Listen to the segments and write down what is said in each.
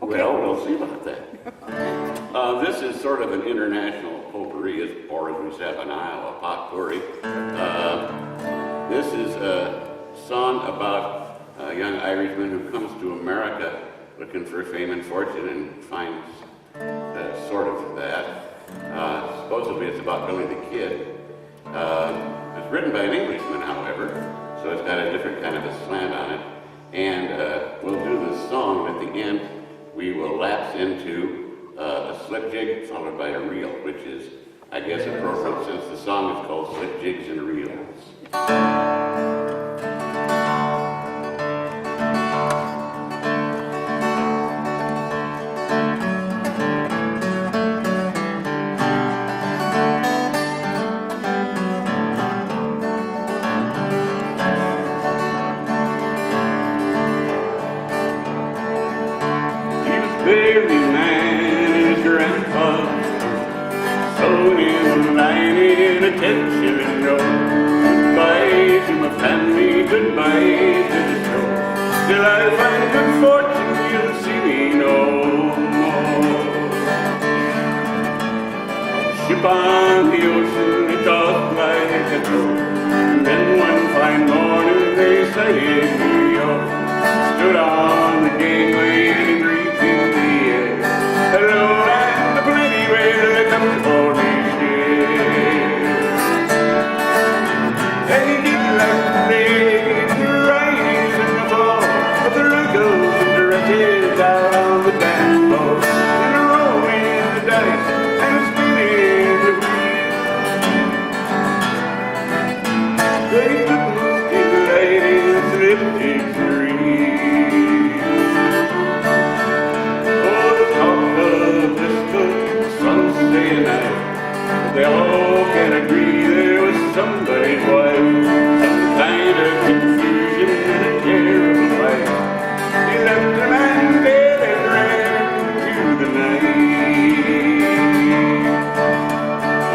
Okay. Well, we'll see about that. This is sort of an international potpourri, or as we say in Iowa, potpourri. This is a song about a young Irishman who comes to America looking for fame and fortune and finds sort of that. Supposedly it's about Billy the Kid. It's written by an Englishman, however, so it's got a different kind of a slant on it. And we'll do this song, and at the end we will lapse into a slip jig followed by a reel, which is, I guess, appropriate since the song is called Slip Jigs and Reels. Very man is grandfather, sold him lining attention and no. Goodbye to my family, goodbye to the show. Till I find good fortune, you'll see me no more. Ship on the ocean, it tossed like a toad. And then one fine morning they say in New York, stood on the gangway and breathed in the air. Hello, and plenty where they come for me share. They did like the rain, the rise and the fall of the wrinkles and dresses out on the dance floor, and the rolling the dice and spinning the wheel. They couldn't delay this victory. They all can agree there was somebody's wife, some kind of confusion and a terrible fight. He left a man dead and ran into the night.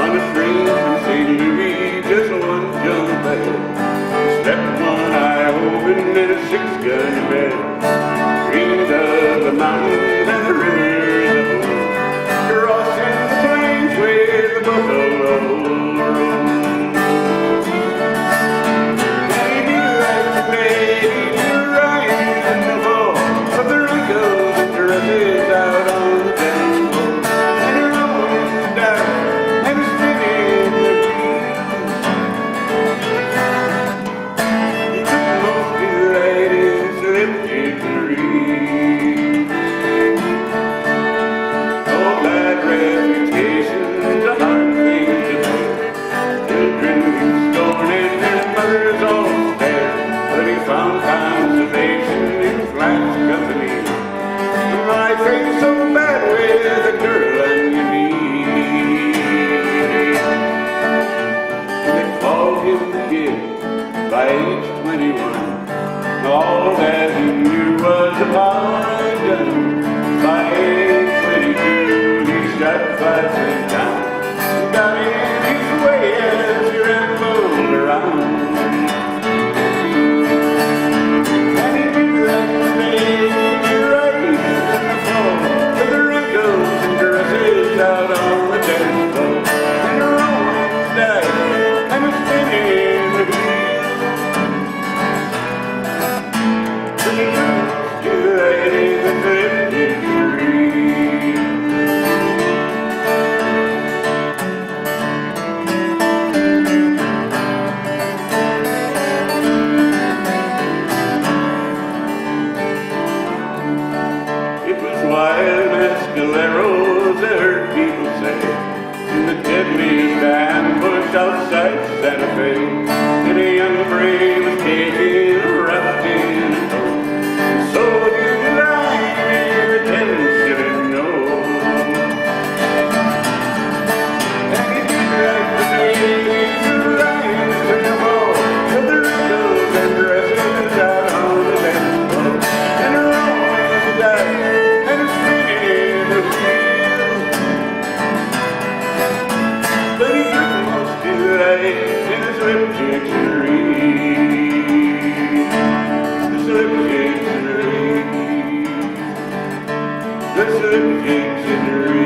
On a train from St. Louis, just one jump ahead, slept one eye open in a six-gun bed. Dreamed of the mountains and the rivers of blue, crossing the plains where the buffalo roam. Maybe like the day, the rise and the fall of the wrinkles and dresses out on the dance floor, and the rolling dice and the spinning the wheels. He took most delight in slip jigs and reels. Oh, bad reputation's a hard thing to bear. Children scorned and mothers all stare, but he found consolation in flash company. Life ain't so bad with a girl on your knee. They called him the Kid by age 21. All that he knew was a power gun. By age 22, he shot 5 cents down, got in his way as he rambled around. And he knew that the day he rise and the fall of the wrinkles and dresses out on the dance floor, and the rolling dice and the spinning the wheel. But he looked to the lady that lived in the real. It was wild mescaleros, I heard people say, in the deadliest ambush outside Santa Fe. And a young brave was taken, wrapped in a coat, and so did I, the 10-shilling note. And he did like the ladies, the rise and the fall of the wrinkles and dresses out on the dance floor, and the rolling the dice and the spinning the wheel. But he took most delight in the slip jigs and reels. the kings in the ring.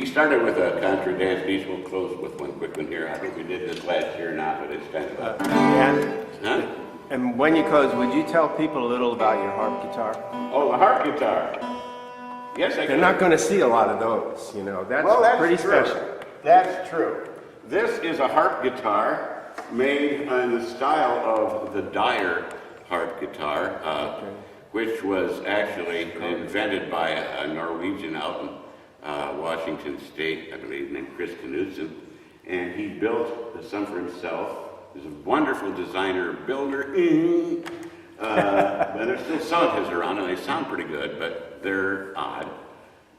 Started with a contra dance piece. We'll close with one quick one here. I think we did this last year now, but it's kind of a... Yeah. And when you close, would you tell people a little about your harp guitar? Oh, the harp guitar. Yes, I can. They're not going to see a lot of those, you know. That's pretty true. special. That's true. This is a harp guitar made in the style of the Dyer harp guitar, which was actually invented by a Norwegian out in Washington State, I believe, named Chris Knudsen, and he built some for himself. He's a wonderful designer, builder, and there's still some of his around, and they sound pretty good, but they're odd.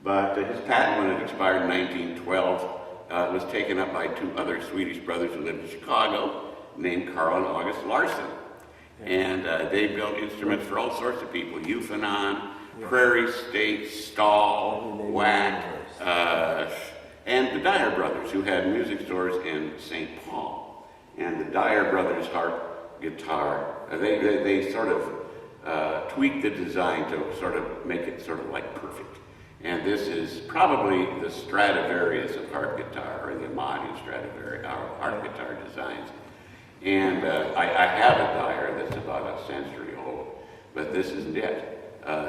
But his patent, when it expired in 1912, was taken up by two other Swedish brothers who lived in Chicago, named Carl and August Larson. And they built instruments for all sorts of people, Euphemon, Prairie State, Stahl, Wack, and the Dyer brothers, who had music stores in St. Paul. And the Dyer brothers harp guitar, they sort of tweaked the design to sort of make it sort of like perfect. And this is probably the Stradivarius of harp guitar, or the Amati Stradivarius harp guitar designs. And I have a Dyer that's about a century old, but this isn't it.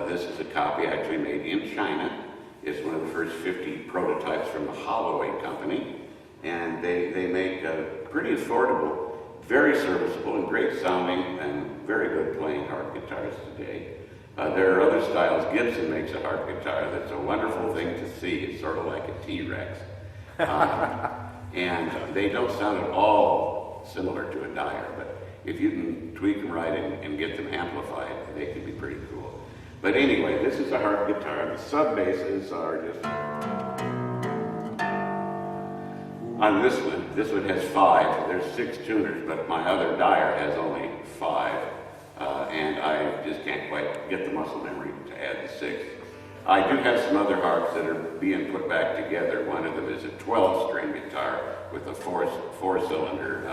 This is a copy actually made in China. It's one of the first 50 prototypes from the Holloway Company. And they make pretty affordable, very serviceable, and great sounding, and very good playing harp guitars today. There are other styles. Gibson makes a harp guitar that's a wonderful thing to see. It's sort of like a T-Rex. And they don't sound at all similar to a dyer, but if you can tweak them right and get them amplified, they can be pretty cool. But anyway, this is a harp guitar. The sub basses are just on this one has 5. There's 6 tuners, but my other dyer has only 5. And I just can't quite get the muscle memory to add the 6. I do have some other harps that are being put back together. One of them is a 12-string guitar with a four-cylinder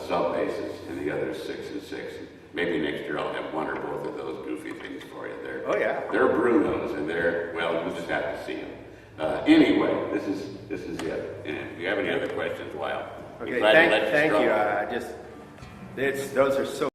sub basses, and the other is 6 and 6. Maybe next year I'll have one or both of those goofy things for you there. Oh yeah. They're Brunos, and well, you just have to see them. Anyway, this is it. And if you have any other questions, well, Okay, thank you. Those are so